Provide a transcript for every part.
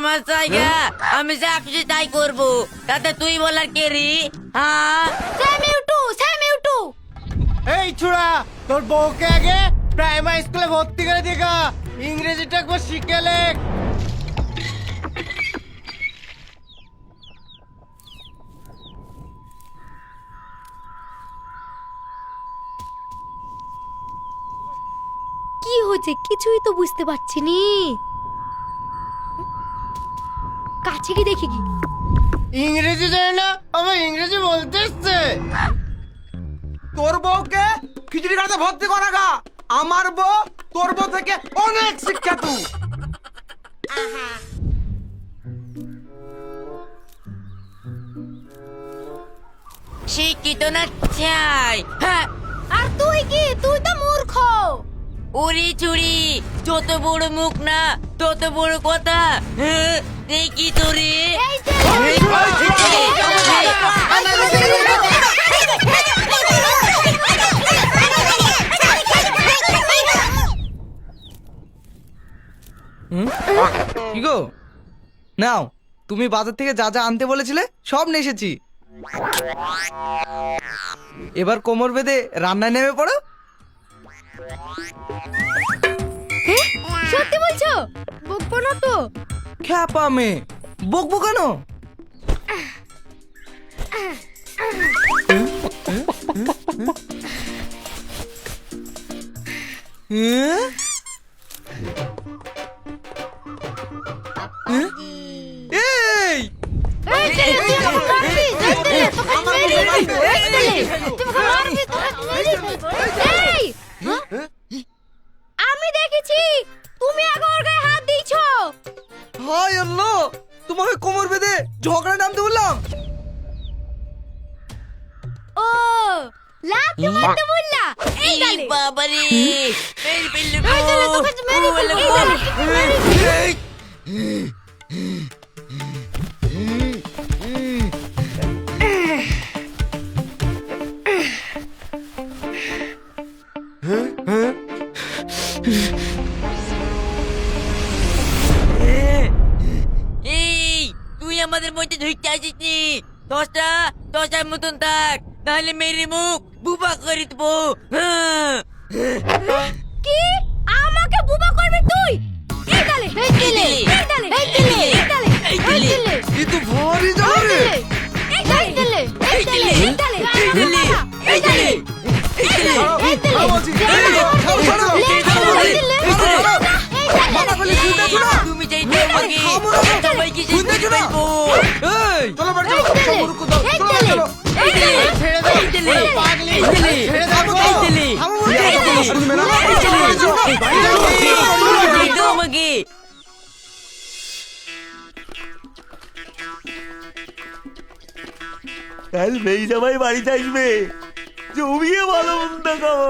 আমার জায়গা, আমি যা খুশি তাই করবো, তাতে তুই বলার কে রে? হ্যাঁ এই ছোড়া, তোর বউকে আগে প্রাইমারি স্কুলে ভর্তি করে দিগা, ইংরেজিটা একবার শিখে লেখ। কি হয়েছে কিছুই তো বুঝতে পারছি নি। কাছে কি দেখি কি? ইংরেজি জানে না, আমার ইংরেজি বলতে এসছে। তোর বউকে খিচুড়ি খাতে ভর্তি করা গা। আমার বউ তোর বউ থেকে অনেক শিক্ষা তুই। শিক্ষিত না চাই? হ্যাঁ, আর তুই কি? তুই তো মূর্খ। ওরে চুরি, যত বড় মুখ না তত বড় কথা। হ্যাঁ, দেখি তো রে। এই যে কি গো, নাও তুমি বাজার থেকে যা যা আনতে বলেছিলে সব নিয়ে এসেছি। এবার কোমর বেঁধে রান্নায় নেমে পড়ো। সত্যি বলছো? বকবো না তো? খ্যাপা মেয়ে, বকবো কেন? এই এই ছেলে, তুই আমাকে মারবি? এই ছেলে, তোকে মেরে ফেলবো। এই ছেলে, তুই আমাকে মারবি, তোকে মেরে ফেলবো। এই! আমি দেখেছি তুমি আগে ওর গায়ে হাত দিয়েছো। হায় আল্লাহ, তোমাকে কোমর বেঁধে ঝগড়া নামতে বললাম। ও লাথি মারতে বললা? এই এই গালে। বাবা রে, এই পেলে এই ছেলে, তোকে তো মেরে ফেলবো। এই গালে, তোকে মেরে ফেলবো। এই তুই আমাদের মধ্যে ঢুকতে আসিস নি। দশটার মতন থাক, তাহলে মেরে মুখ বুবা করে দেবো। হ্যাঁ। কি? আমাকে বুবা করবি তুই? এই গালে, এই ছেলে, এই গালে, এই ছেলে, এই গালে, এই ছেলে, এ তো ভারী জ্বালা রে। এই ছেলে, এই ছেলে, এই ছেলে, এই ছেলে, এই ছেলে, এই ছেলে, এই ছেলে, মাথা খুলে শুনতে শোনা। তুমি চাইতে আমাকে সবাইকে শেষ করে ফেলবো। এই চলো বাড়ি চলো। মুরুক্কু দাও, চলো বাড়ি চলো। এই ছেলে, ছেড়ে দাও, এই ছেলে, পাগলি, এই ছেলে, ছেড়ে দাও তো। এই ছেলে, থামো বলছি। এই ছেলে, শুনবে না? এই ছেলে, বাড়ি চলো, বাড়ি চলো। তুমি চাইতে আমাকে। কাল মেয়ে জামাই বাড়িতে আসবে, জমিয়ে ভালো মন্দ খাবো।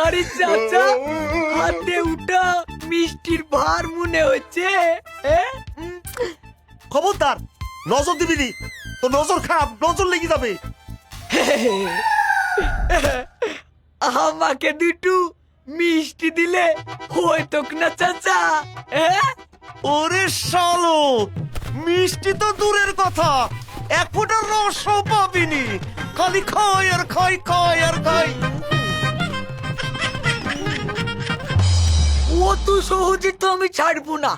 আরে চাচা, হাতে উঠা মিষ্টির ভার মনে হচ্ছে। খবরদার, নজর দিবি নি, তো নজর খারাপ, নজর লেগে যাবে। আমাকে দুটো মিষ্টি দিলে হয়তো না চাচা? ওরে শালো, মিষ্টি তো দূরের কথা, এক ফোঁটা রসও পাবিনি, খালি খাই আর খাই, খাই আর খাই। অত সহজে তো আমি ছাড়বো না,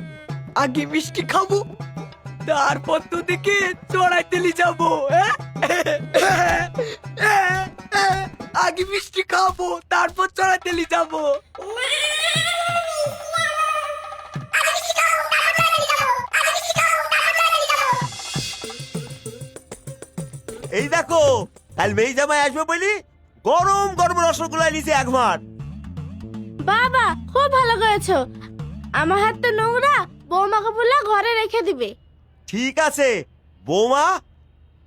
আগে মিষ্টি খাবো, তারপর তো দেখে চড়াইতে লি যাবো। আগে মিষ্টি খাবো, তারপর চড়াইতে লি যাবো। এই দেখো, কাল মেয়ে জামাই আসবে বলি গরম গরম রসগোল্লা নিচে এক মাঠ। বাবা খুব ভালো করেছো। আমার হাতটা নোংরা, বৌমাকে বললে ঘরে রেখে দিবে। ঠিক আছে বৌমা,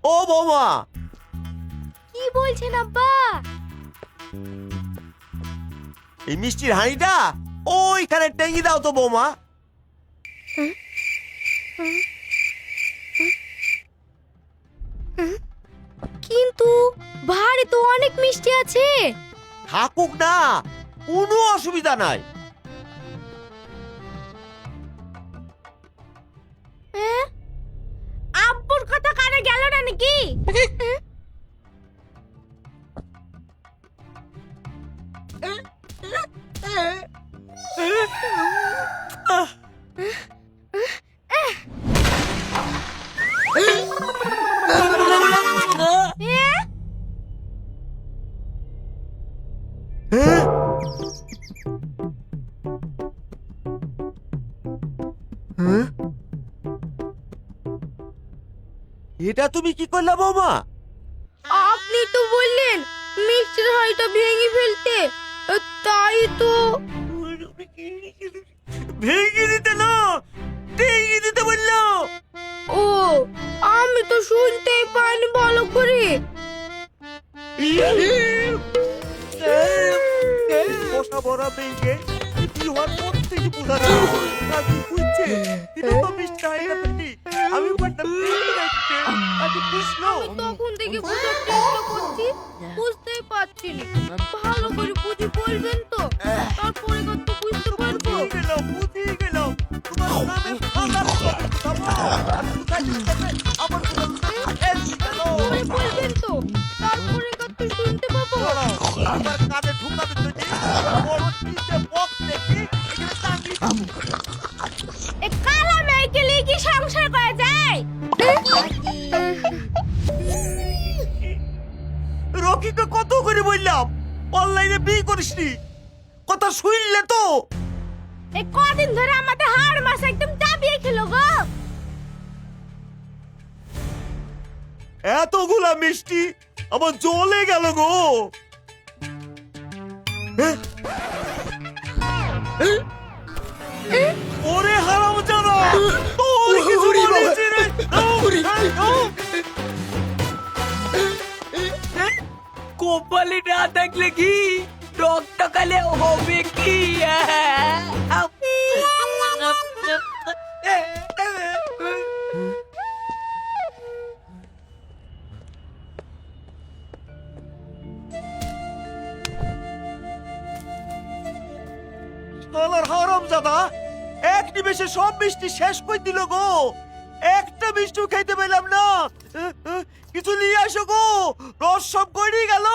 ও বৌমা, কি বলছেন আব্বা? এই মিষ্টির হাঁড়িটা ওইখানে টেঙ্গি দাও তো বৌমা। কিন্তু ভারী তো অনেক মিষ্টি আছে। থাকুক না, কোনো অসুবিধা নাই। নাকি এটা তুমি কি করলা বৌমা? আপনি তো বললেন মিষ্টির হাঁড়িটা ভেঙে ফেলতে তাই তো ভেঙে দিতে না, ভেঙে দিতে বললো। ও আমি তো শুনতেই পাইনি ভালো করে বসা বড়া ভেঙে কি হওয়ার পর থেকে বোঝা যায় আগে বুঝছে এটা তো মিষ্টি হয় না তুমি। আমি বলতাম ভেঙে রাখতে আগে বুঝলো। তখন থেকে বোঝার চেষ্টা করছি বুঝতেই পারছি না ভালো করে বুঝি বলবেন তো তারপরে কত বুঝতে পারবো বুঝিয়ে গেলাম তোমার নামে খাতা আর কোথায় যেতে আমার পরে বলবেন তো তারপরে কত শুনতে পাবো আমার কানে ঢুকাবে যদি বড় তিনটে বক্স দেখি এখানে টাঙ্গি দেবো। এ কালা মেয়েকে নিয়ে কি সংসার করা যায় রকিকে কত করে বললাম অনলাইনে বিয়ে করিসনি, কথা শুনলে তো? এই কদিন ধরে আমাদের হাড় মাস একদম চাবিয়ে খেলো গো এতগুলা মিষ্টি আমার জ্বলে গেল গো। ওরে হারামজাদা, তোর কিছু বলেছি রে। কপালে না থাকলে কি রক্ত কালে হবে কি? শালার হারামজাদা এক নিমেষে সব মিষ্টি শেষ করে দিল গো। একটা মিষ্টিও খাইতে পেলাম না। কিছু নিয়ে আসো গো, রস সব গড়িয়ে গেল।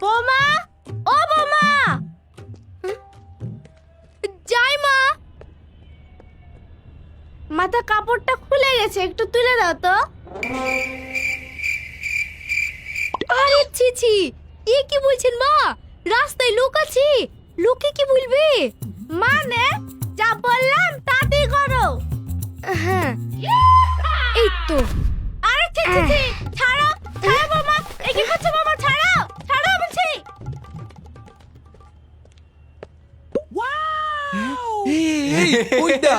বৌমা ও বৌমা যাই মা মাথা কাপড়টা খুলে গেছে একটু তুলে দাও তো আরে ছি ছি এ কি বলছেন মা রাস্তায় লোক আছে লোকে কি বলবে মানে যা বললাম তাতেই করো হ্যাঁ এই তো আরে ছি ছি ছি ছাড়ো ছাড়ো বৌমা এ কি করছো বৌমা ছাড়ো ছাড়ো বলছি ওইটা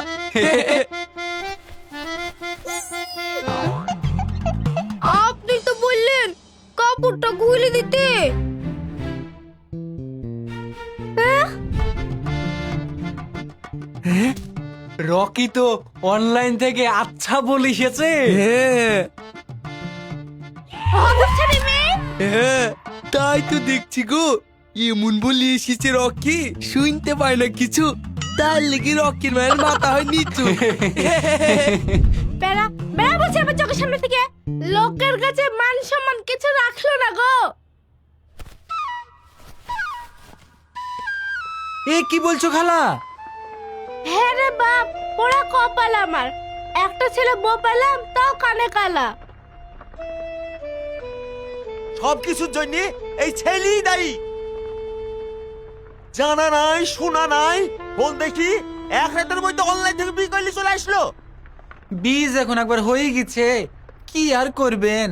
আপনি তো বললেন কাপড়টা খুলে দিতে রকি তো অনলাইন থেকে আচ্ছা বলে এসেছে। অবশ্যই মেয়ে তাই তো দেখছি গো, এমন বলে এসেছে রকি, শুনতে পায় না কিছু, তার লেগে রকির মায়ের মাথা হয় নিচু। বেড়া বেড়া বলছে আমার চোখের সামনে থেকে লোকের কাছে মান সম্মান কিছু রাখলো না গো এ কি বলছো খালা? হ্যাঁ রে বাপ পোড়া কপাল আমার একটা ছেলে বউ পেলাম তাও কানে কালা সব কিছুর জন্য এই ছেলেই দায়ী। জানা নাই শোনা নাই, বল দেখি এক রাতের মধ্যে অনলাইন থেকে বিয়ে করলে চলে আসলো। বীজ এখন একবার হয়ে গেছে, কি আর করবেন?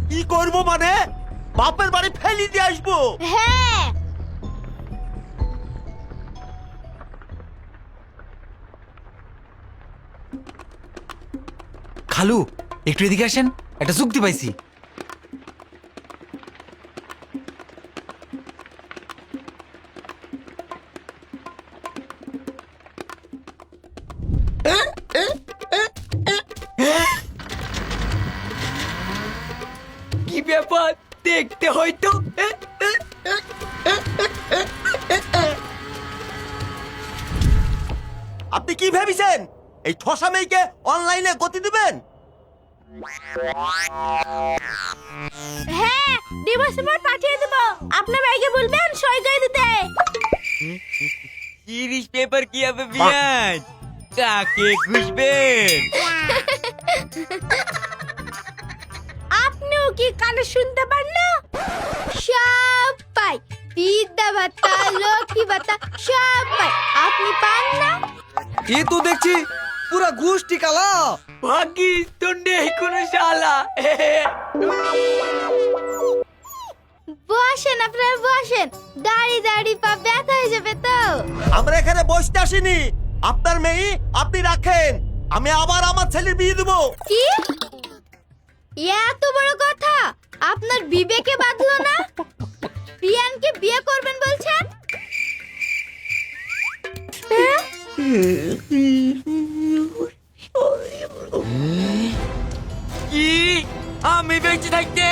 কি করবো মানে বাপের বাড়ি ফেলি দিয়ে আসবো। হ্যাঁ খালু একটু এদিকে আসেন, একটা যুক্তি পাইছি। কি ব্যাপার দেখতে হয়তো আপনি কি ভেবেছেন এই ঠসা মেয়েকে অনলাইনে গতি দিবেন? হ্যাঁ ডিভোর্স পেপার পাঠিয়ে দেবো, আপনার ভাইকে বলবেন সই করে দিতে। তিরিশ পেপার কি হবে বিয়ান? কাকে খুঁজবেন? আপনিও কি কানে শুনতে পান না? সব পাই, বিদ্যা ভাতা, লক্ষ্মী ভাতা সব পাই, আপনি পান না? এ তো দেখছি পুরা গোষ্ঠী কালা। ভাগ্যিস তোর নেই কোনো শালা। বসেন আপনারা বসেন, দাঁড়ি দাঁড়ি পা ব্যথা হয়ে যাবে তো। আমরা এখানে বসতে আসিনি, আপনার মেয়ে আপনি রাখেন, আমি আবার আমার ছেলের বিয়ে দেবো। কি এত বড় কথা আপনার বিবেকে বাঁধলো না? বিয়ানকে বিয়ে করবেন বলছেন? হ্যাঁ? কি আমি বেঁচে থাকতে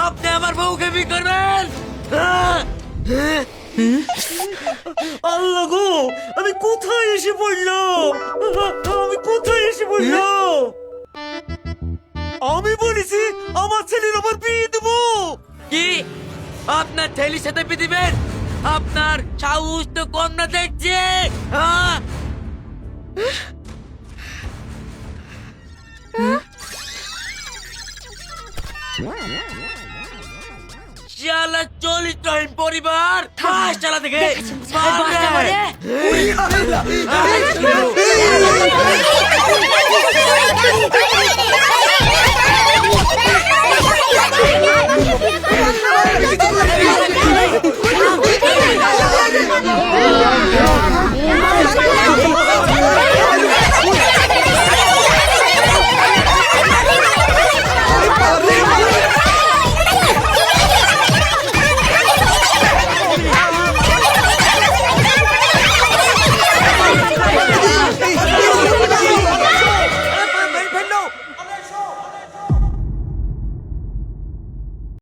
আপনি আমার বউকে বিয়ে করবেন? হ্যাঁ? আল্লাহ গো, আমি কোথায় এসে পড়লাম? আমি কোথায় এসে পড়লাম? আমি বলেছি আমার ছেলের আবার বিয়ে দেবো। কি আপনার ছেলের সাথে বিয়ে দিবেন? আপনার সাহস তো কম না দেখছে। হ্যাঁ? শালা 40 টাইম পরিবার বাস চালা দেখে আরে